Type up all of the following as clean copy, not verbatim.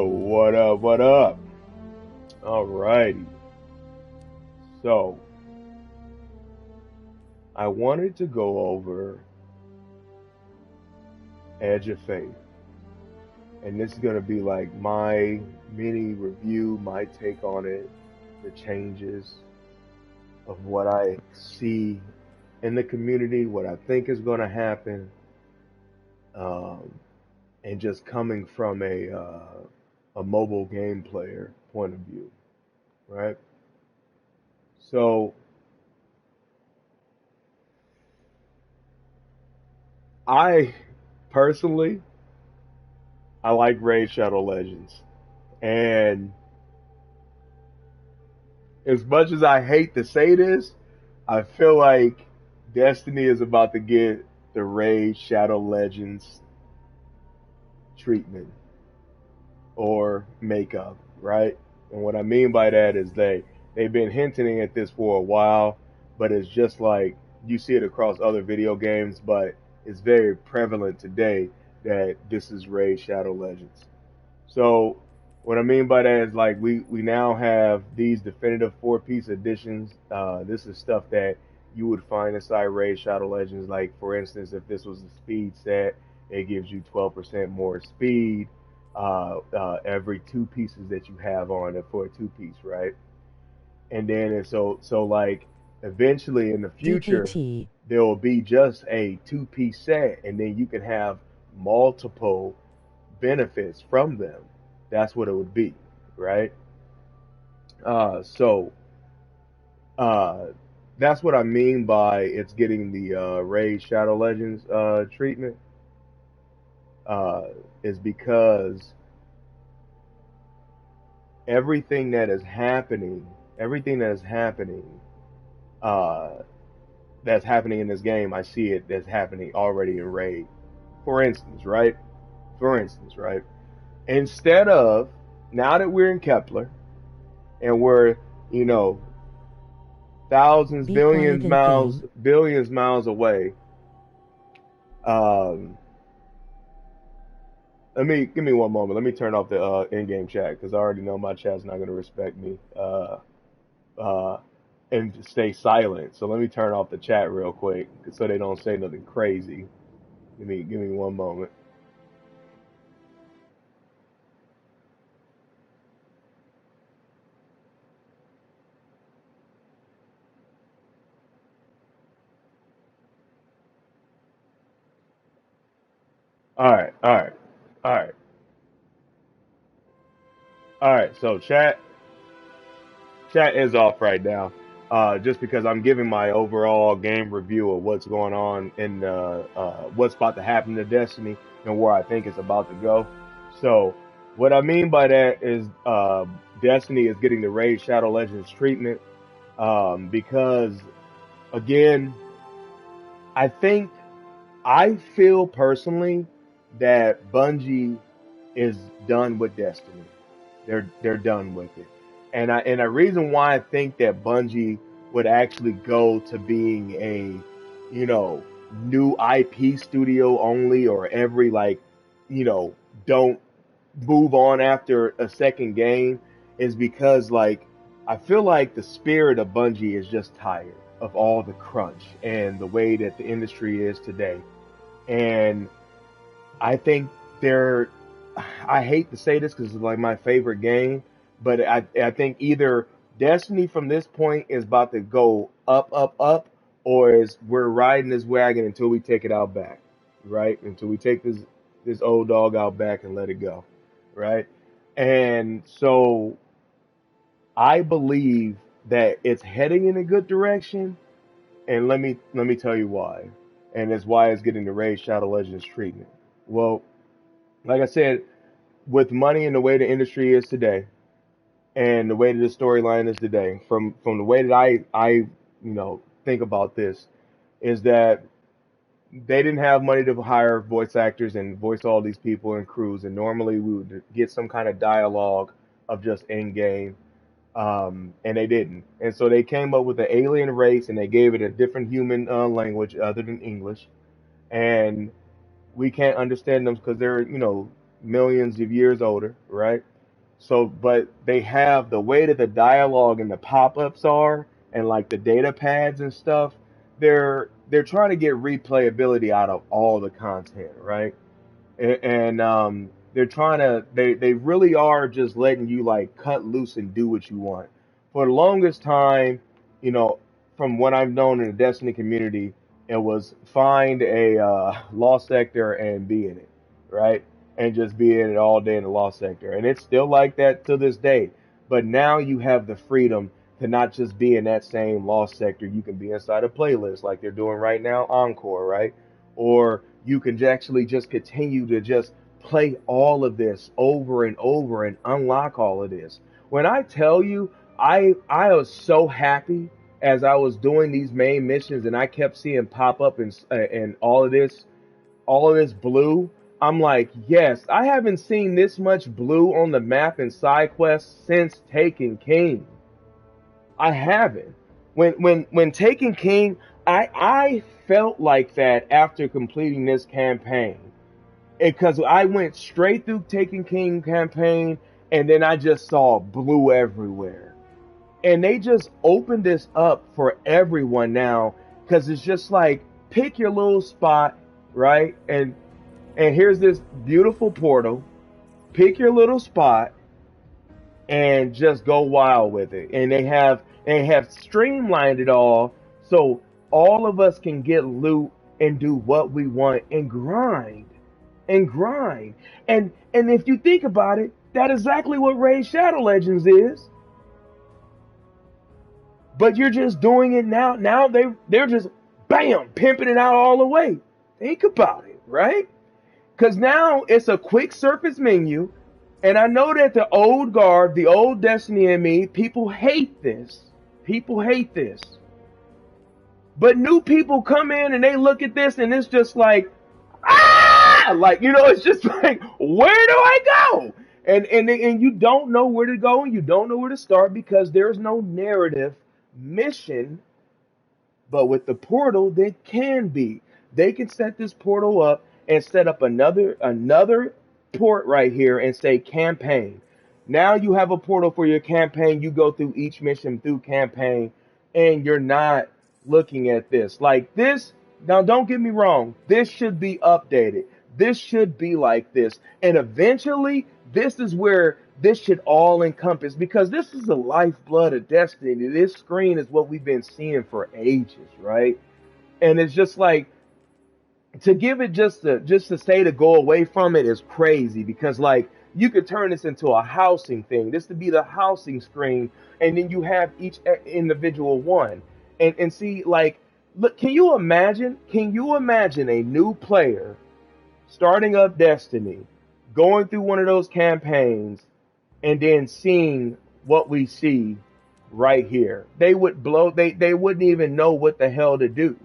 Yo, what up? What up? Alrighty. So, I wanted to go over Edge of Faith. And this is going to be like my mini review, my take on it, the changes of what I see in the community, what I think is going to happen, um, and just coming from a mobile game player point of view, right? So I personally, I like Raid Shadow Legends, and as much as I hate to say this, I feel like Destiny is about to get the Raid Shadow Legends treatment or makeup, right? And what I mean by that is they've been hinting at this for a while, but it's just like you see it across other video games, but it's very prevalent today that this is Raid Shadow Legends. So what I mean by that is like we now have these definitive four-piece editions. This is stuff that you would find inside Raid Shadow Legends. Like for instance, if this was a speed set, it gives you 12% more speed every two pieces that you have on it for a two-piece, right? And then so like eventually in the future DKT. there will be just a two-piece set, and then you can have multiple benefits from them. That's what it would be, right? So uh, that's what I mean by it's getting the Raid Shadow Legends treatment. Uh, is because everything that is happening, uh, that's happening in this game, I see it that's happening already in Raid. For instance, right? For instance, right? Instead of now that we're in Kepler and we're, you know, thousands, Be quiet and game. billions miles away. Um, give me one moment. Let me turn off the in-game chat because I already know my chat's not going to respect me uh, and stay silent. So let me turn off the chat real quick so they don't say nothing crazy. Give me one moment. All right, all right, all right, all right. So chat is off right now. Just because I'm giving my overall game review of what's going on in what's about to happen to Destiny and where I think it's about to go. So, what I mean by that is Destiny is getting the Raid Shadow Legends treatment because, again, I think I feel personally that Bungie is done with Destiny. They're done with it. And a reason why I think that Bungie would actually go to being a, you know, new IP studio only, or every like, you know, don't move on after a second game, is because like I feel like the spirit of Bungie is just tired of all the crunch and the way that the industry is today. And I think they're, I hate to say this because it's like my favorite game, but I think either Destiny from this point is about to go up, up, up, or is we're riding this wagon until we take it out back, right? Until we take this old dog out back and let it go, right? And so I believe that it's heading in a good direction, and let me tell you why, and that's why it's getting the Raid Shadow Legends treatment. Well, like I said, with money and the way the industry is today, and the way that the storyline is today, from the way that I think about this, is that they didn't have money to hire voice actors and voice all these people and crews, and normally we would get some kind of dialogue of just in game, and they didn't, and so they came up with an alien race and they gave it a different human language other than English, and we can't understand them because they're millions of years older, right? So, but they have the way that the dialogue and the pop-ups are, and like the data pads and stuff. They're trying to get replayability out of all the content, right? And they're trying to they really are just letting you like cut loose and do what you want. For the longest time, you know, from what I've known in the Destiny community, it was find a lost sector and be in it, right? And just be in it all day in the lost sector. And it's still like that to this day. But now you have the freedom to not just be in that same lost sector. You can be inside a playlist like they're doing right now, Encore, right? Or you can actually just continue to just play all of this over and over and unlock all of this. When I tell you, I was so happy as I was doing these main missions and I kept seeing pop up and all of this blue. I'm like, yes, I haven't seen this much blue on the map in side quests since Taken King. I haven't. When Taken King, I felt like that after completing this campaign. Because I went straight through Taken King campaign and then I just saw blue everywhere. And they just opened this up for everyone now because it's just like pick your little spot, right? And here's this beautiful portal. Pick your little spot and just go wild with it. And they have streamlined it all so all of us can get loot and do what we want and grind and grind. And if you think about it, that's exactly what Raid Shadow Legends is. But you're just doing it now. Now they're just bam pimping it out all the way. Think about it, right? Because now it's a quick surface menu. And I know that the old guard, the old Destiny in me, people hate this. People hate this. But new people come in and they look at this and it's just like, ah! Like, it's just like, where do I go? And you don't know where to go and you don't know where to start because there's no narrative mission. But with the portal, there can be. They can set this portal up and set up another port right here and say campaign. Now you have a portal for your campaign. You go through each mission through campaign and you're not looking at this like this. Now don't get me wrong. This should be updated. This should be like this. And eventually this is where this should all encompass because this is the lifeblood of Destiny. This screen is what we've been seeing for ages, right? And it's just like to give it just to say to go away from it is crazy because like you could turn this into a housing thing. This would be the housing screen, and then you have each individual one. And see, like, look, can you imagine? Can you imagine a new player starting up Destiny, going through one of those campaigns, and then seeing what we see right here? They would blow. They wouldn't even know what the hell to do.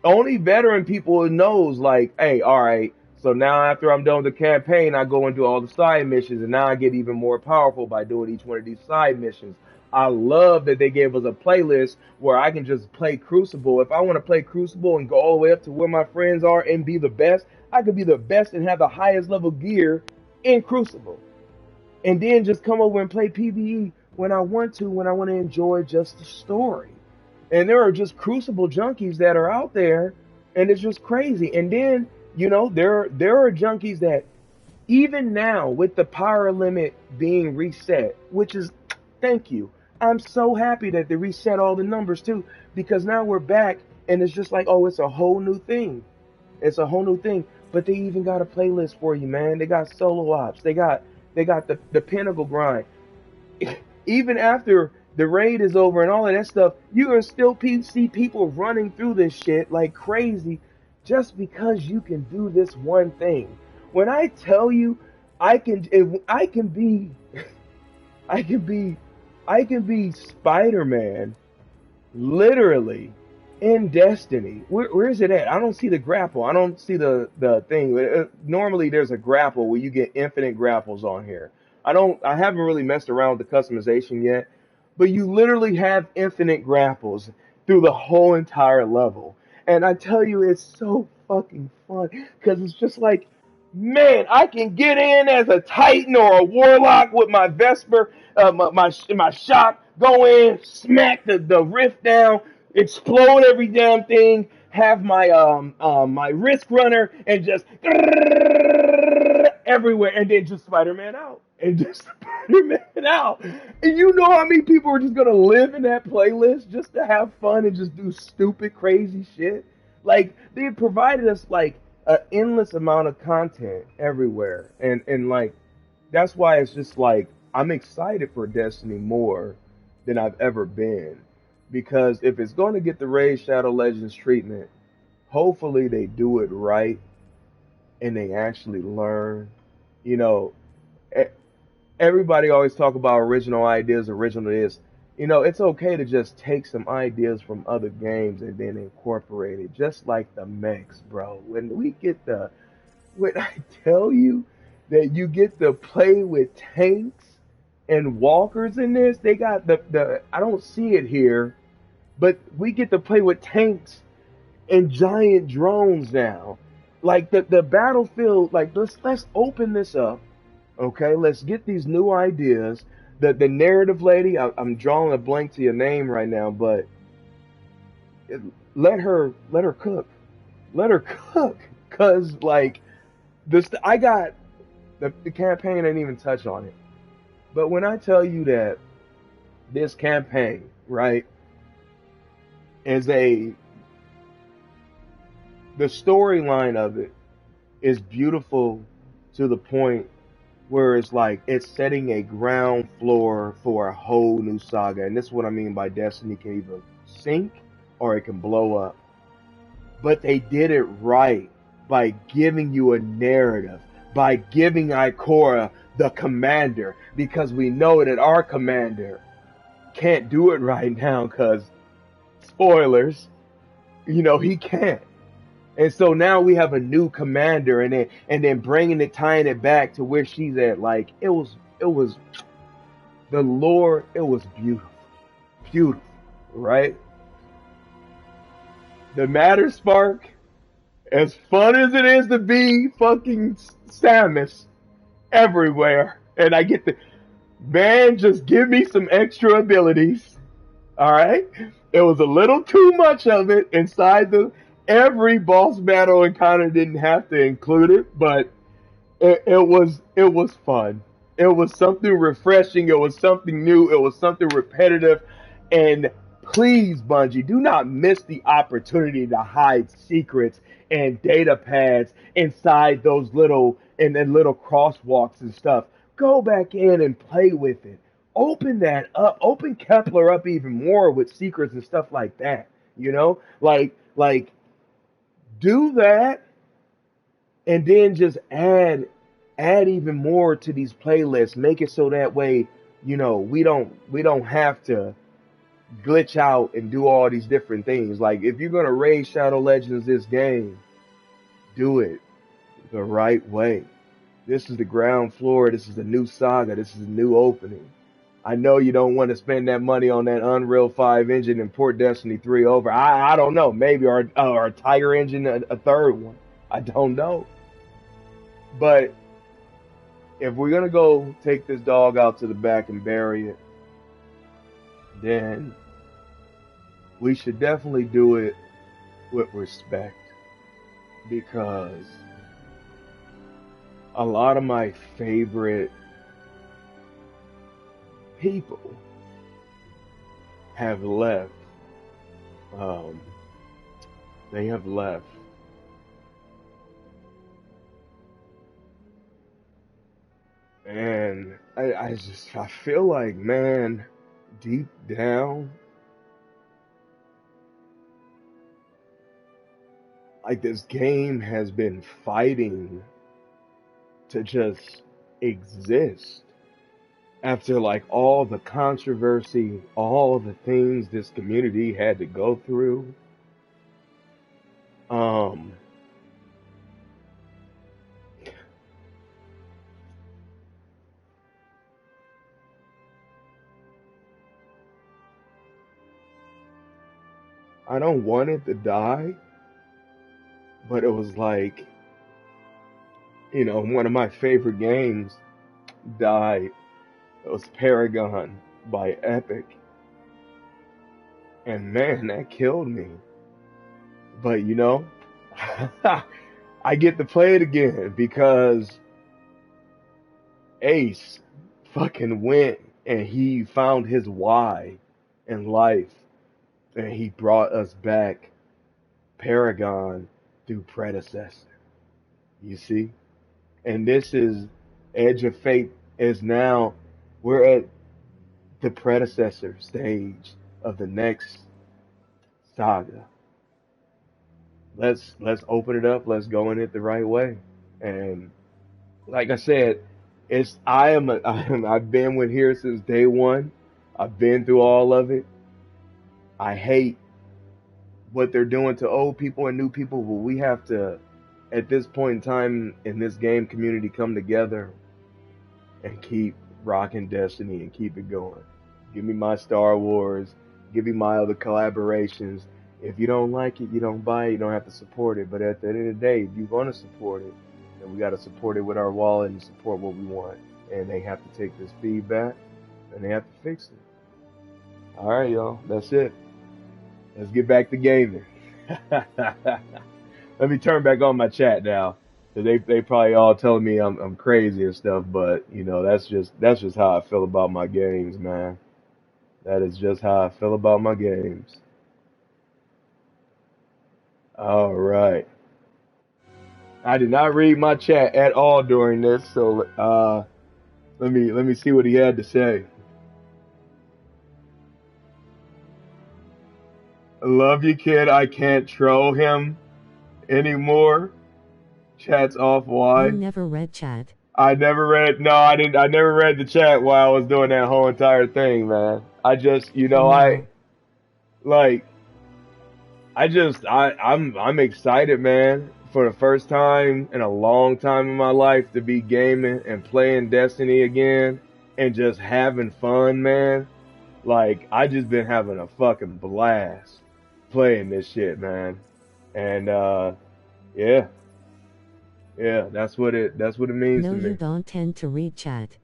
Only veteran people knows like, hey, all right, so now after I'm done with the campaign, I go and do all the side missions, and now I get even more powerful by doing each one of these side missions. I love that they gave us a playlist where I can just play Crucible. If I want to play Crucible and go all the way up to where my friends are and be the best, I could be the best and have the highest level gear in Crucible. And then just come over and play PvE when I want to enjoy just the story. And there are just Crucible junkies that are out there, and it's just crazy. And then, there are junkies that even now with the power limit being reset, which is, thank you. I'm so happy that they reset all the numbers too, because now we're back and it's just like, oh, it's a whole new thing. It's a whole new thing. But they even got a playlist for you, man. They got solo ops. They got the pinnacle grind. Even after the raid is over and all of that stuff, you're going to still see people running through this shit like crazy just because you can do this one thing. When I tell you I can be Spider-Man literally in Destiny. Where is it at? I don't see the grapple. I don't see the thing. Normally there's a grapple where you get infinite grapples on here. I haven't really messed around with the customization yet, but you literally have infinite grapples through the whole entire level. And I tell you, it's so fucking fun because it's just like Man, I can get in as a Titan or a Warlock with my Vesper, my shot, go in, smack the rift down, explode every damn thing, have my Risk Runner, and just everywhere, and then just Spider-Man out. And just Spider-Man out. And you know how many people are just gonna live in that playlist just to have fun and just do stupid, crazy shit? Like, they provided us like an endless amount of content everywhere, and like that's why it's just like I'm excited for Destiny more than I've ever been, because if it's going to get the Raid Shadow Legends treatment, hopefully they do it right and they actually learn. You know, e- everybody always talk about original ideas, original this. You know, it's okay to just take some ideas from other games and then incorporate it, just like the mechs, bro. When I tell you that you get to play with tanks and walkers in this, they got the I don't see it here, but we get to play with tanks and giant drones now. Like the battlefield, like let's open this up. Okay, let's get these new ideas. The narrative lady, I'm drawing a blank to your name right now, but it, let her cook. Let her cook. Cause like this I got the campaign didn't even touch on it. But when I tell you that this campaign, right, is the storyline of it is beautiful to the point where it's like it's setting a ground floor for a whole new saga. And this is what I mean by Destiny can either sink or it can blow up. But they did it right by giving you a narrative, by giving Ikora the commander, because we know that our commander can't do it right now because spoilers, he can't. And so now we have a new commander, and then bringing it, tying it back to where she's at. Like it was the lore. It was beautiful, beautiful, right? The matter spark, as fun as it is to be fucking Samus everywhere, and I get the man, just give me some extra abilities. All right, it was a little too much of it inside the every boss battle encounter didn't have to include it, but it was fun. It was something refreshing. It was something new. It was something repetitive. And please, Bungie, do not miss the opportunity to hide secrets and data pads inside those little and little crosswalks and stuff. Go back in and play with it. Open that up. Open Kepler up even more with secrets and stuff like that. Like do that and then just add even more to these playlists. Make it so that way, we don't have to glitch out and do all these different things. Like if you're gonna raid Shadow Legends this game, do it the right way. This is the ground floor. This is a new saga. This is a new opening. I know you don't want to spend that money on that Unreal 5 engine and port Destiny 3 over. I don't know. Maybe our Tiger engine, a third one. I don't know. But if we're gonna go take this dog out to the back and bury it, then we should definitely do it with respect, because a lot of my favorite people have left. Um, they have left. And I feel like, man, deep down, like this game has been fighting to just exist after like all the controversy, all the things this community had to go through. Um, I don't want it to die, but it was like You know, one of my favorite games died. It was Paragon by Epic. And man, that killed me. But you know, I get to play it again because Ace fucking went and he found his why in life and he brought us back Paragon through predecessor. You see? And this is Edge of Fate is now we're at the predecessor stage of the next saga. Let's open it up, let's go in it the right way. And like I said, I've been with here since day one. I've been through all of it. I hate what they're doing to old people and new people, but we have to at this point in time in this game community come together and keep rocking Destiny and keep it going. Give me my Star Wars, give me my other collaborations. If you don't like it, you don't buy it, you don't have to support it. But at the end of the day, if you're going to support it, then we got to support it with our wallet and support what we want. And they have to take this feedback and they have to fix it. All right, y'all, that's it. Let's get back to gaming. Let me turn back on my chat now. They probably all telling me I'm crazy and stuff, but you know that's just how I feel about my games, man. That is just how I feel about my games. All right. I did not read my chat at all during this, so let me see what he had to say. I love you, kid. I can't troll him anymore. Chat's off. Why? You never read chat. I never read. No, I didn't. I never read the chat while I was doing that whole entire thing, man. I just, you know, No. I like. I'm excited, man, for the first time in a long time in my life to be gaming and playing Destiny again and just having fun, man. Like I just been having a fucking blast playing this shit, man. And yeah, that's what it means No, to me. you don't tend to read chat.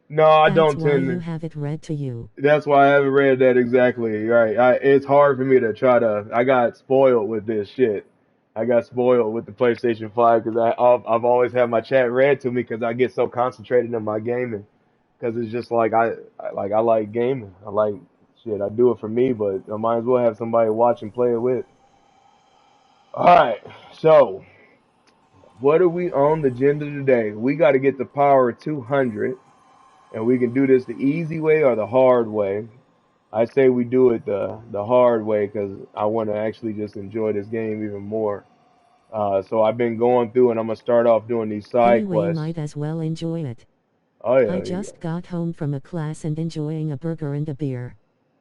No, I That's don't why tend you to. have it read to you. That's why I haven't read that exactly. Right. It's hard for me to try to. I got spoiled with this shit. I got spoiled with the PlayStation 5 because I've always had my chat read to me because I get so concentrated in my gaming. Because it's just like I like gaming. I like shit. I do it for me, but I might as well have somebody watch and play it with. All right. So what are we on the agenda today? We got to get the power 200, and we can do this the easy way or the hard way. I say we do it the hard way because I want to actually just enjoy this game even more. So I've been going through and I'm gonna start off doing these side Anyway, quests. might as well enjoy it. Oh I yeah, just got home from a class and enjoying a burger and a beer.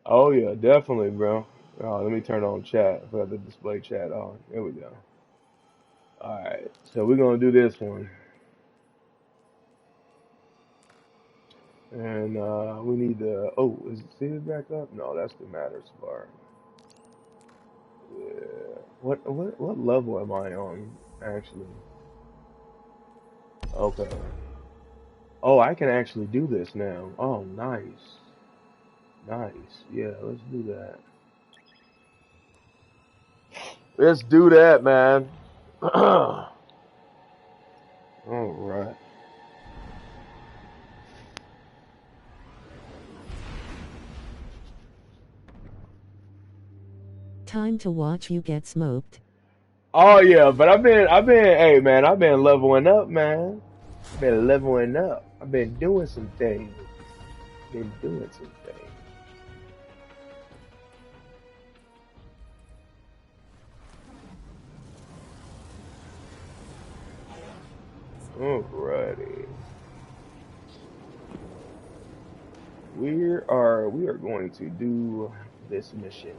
oh yeah, definitely, bro. Oh, let me turn on chat. I forgot to display chat on. There we go. All right, so we're gonna do this one, and we need to. Oh, is it back up? No, that's the matters bar. Yeah. What level am I on actually? Okay. Oh, I can actually do this now. Oh, nice. Nice. Yeah, let's do that. Let's do that, man. All right. Time to watch you get smoked. Oh yeah, but hey man, I've been leveling up, man. Been leveling up. I've been doing some things. Been doing some things. Alrighty. We are going to do this mission.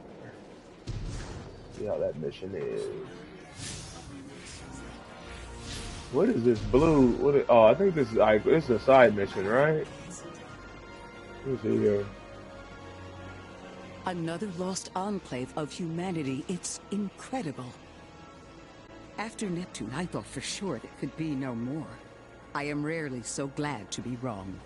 See how that mission is. What is this blue? Oh, I think this is like this is a side mission, right? Let's see here. Another lost enclave of humanity. It's incredible. After Neptune, I thought for sure there could be no more. I am rarely so glad to be wrong.